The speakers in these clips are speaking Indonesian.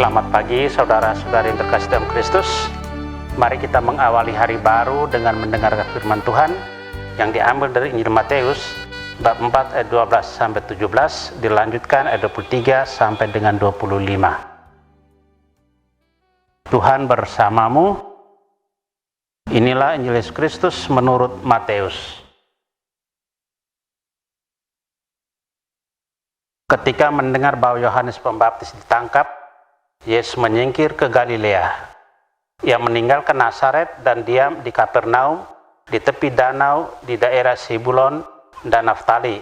Selamat pagi saudara-saudari yang terkasih dalam Kristus. Mari kita mengawali hari baru dengan mendengarkan firman Tuhan yang diambil dari Injil Matius bab 4 ayat 12 sampai 17, dilanjutkan ayat 23 sampai dengan 25. Tuhan bersamamu. Inilah Injil Yesus Kristus menurut Matius. Ketika mendengar bahwa Yohanes Pembaptis ditangkap, Yesus menyingkir ke Galilea. Ia meninggalkan Nazaret dan diam di Kapernaum, di tepi danau di daerah Zebulon dan Naftali,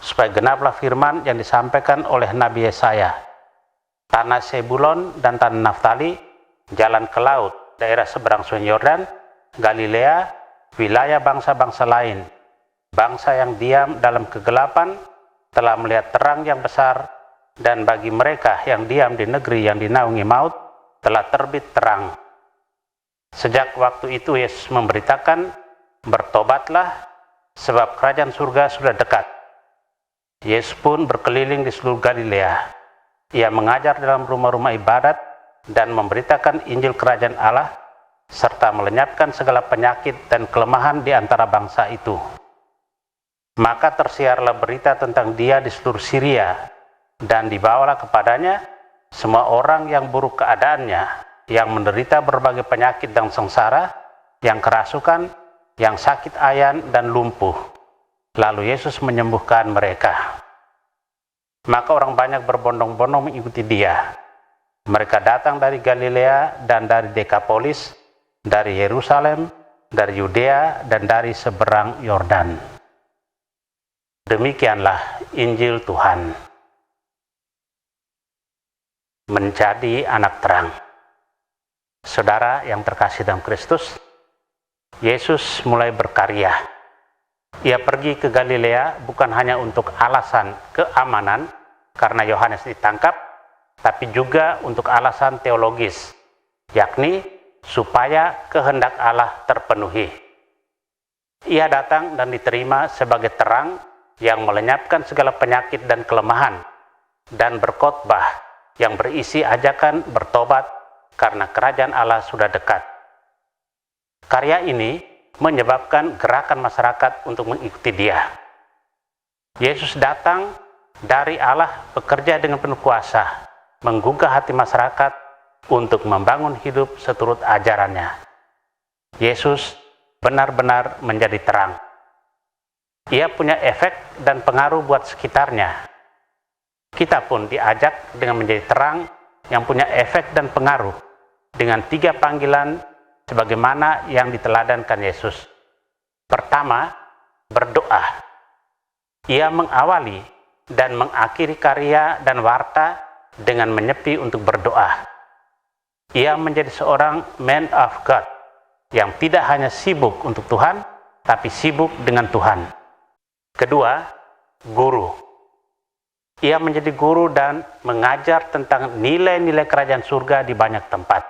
supaya genaplah firman yang disampaikan oleh Nabi Yesaya. Tanah Zebulon dan tanah Naftali, jalan ke laut, daerah seberang Sungai Yordan, Galilea, wilayah bangsa-bangsa lain. Bangsa yang diam dalam kegelapan telah melihat terang yang besar, dan bagi mereka yang diam di negeri yang dinaungi maut, telah terbit terang. Sejak waktu itu Yesus memberitakan, bertobatlah, sebab kerajaan surga sudah dekat. Yesus pun berkeliling di seluruh Galilea. Ia mengajar dalam rumah-rumah ibadat dan memberitakan Injil kerajaan Allah, serta melenyapkan segala penyakit dan kelemahan di antara bangsa itu. Maka tersiarlah berita tentang dia di seluruh Syria, dan dibawalah kepadanya semua orang yang buruk keadaannya, yang menderita berbagai penyakit dan sengsara, yang kerasukan, yang sakit ayan dan lumpuh. Lalu Yesus menyembuhkan mereka. Maka orang banyak berbondong-bondong mengikuti dia. Mereka datang dari Galilea dan dari Dekapolis, dari Yerusalem, dari Yudea, dan dari seberang Yordan. Demikianlah Injil Tuhan. Menjadi anak terang. Saudara yang terkasih dalam Kristus, Yesus mulai berkarya. Ia pergi ke Galilea bukan hanya untuk alasan keamanan karena Yohanes ditangkap, tapi juga untuk alasan teologis, yakni supaya kehendak Allah terpenuhi. Ia datang dan diterima sebagai terang yang melenyapkan segala penyakit dan kelemahan, dan berkhotbah yang berisi ajakan bertobat karena kerajaan Allah sudah dekat. Karya ini menyebabkan gerakan masyarakat untuk mengikuti dia. Yesus datang dari Allah, bekerja dengan penuh kuasa, menggugah hati masyarakat untuk membangun hidup seturut ajarannya. Yesus benar-benar menjadi terang. Ia punya efek dan pengaruh buat sekitarnya. Kita pun diajak dengan menjadi terang yang punya efek dan pengaruh dengan 3 panggilan sebagaimana yang diteladankan Yesus. Pertama, berdoa. Ia mengawali dan mengakhiri karya dan warta dengan menyepi untuk berdoa. Ia menjadi seorang man of God yang tidak hanya sibuk untuk Tuhan, tapi sibuk dengan Tuhan. Kedua, guru. Ia menjadi guru dan mengajar tentang nilai-nilai kerajaan surga di banyak tempat.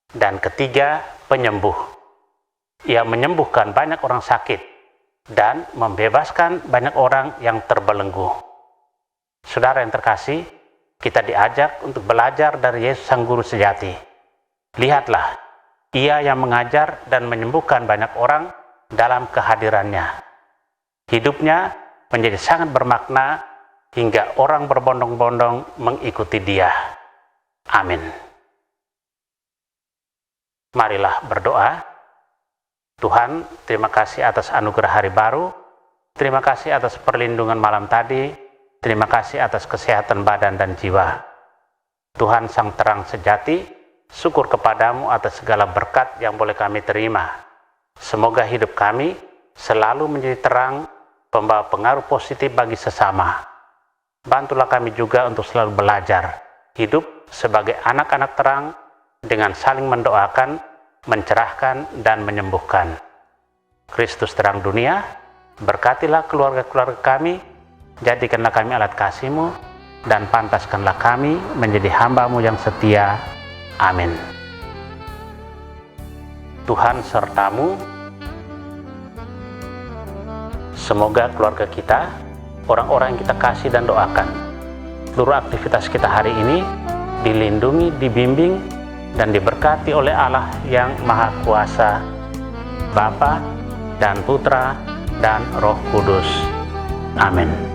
Dan ketiga, penyembuh. Ia menyembuhkan banyak orang sakit dan membebaskan banyak orang yang terbelenggu. Saudara yang terkasih, kita diajak untuk belajar dari Yesus Sang Guru sejati. Lihatlah, ia yang mengajar dan menyembuhkan banyak orang dalam kehadirannya. Hidupnya menjadi sangat bermakna hingga orang berbondong-bondong mengikuti dia. Amin. Marilah berdoa. Tuhan, terima kasih atas anugerah hari baru. Terima kasih atas perlindungan malam tadi. Terima kasih atas kesehatan badan dan jiwa. Tuhan Sang Terang Sejati, syukur kepadamu atas segala berkat yang boleh kami terima. Semoga hidup kami selalu menjadi terang, pembawa pengaruh positif bagi sesama. Bantulah kami juga untuk selalu belajar, hidup sebagai anak-anak terang dengan saling mendoakan, mencerahkan, dan menyembuhkan. Kristus terang dunia, berkatilah keluarga-keluarga kami, jadikanlah kami alat kasih-Mu, dan pantaskanlah kami menjadi hamba-Mu yang setia. Amin. Tuhan sertamu. Semoga keluarga kita, orang-orang yang kita kasih dan doakan, seluruh aktivitas kita hari ini dilindungi, dibimbing, dan diberkati oleh Allah yang Maha Kuasa, Bapa dan Putra dan Roh Kudus. Amin.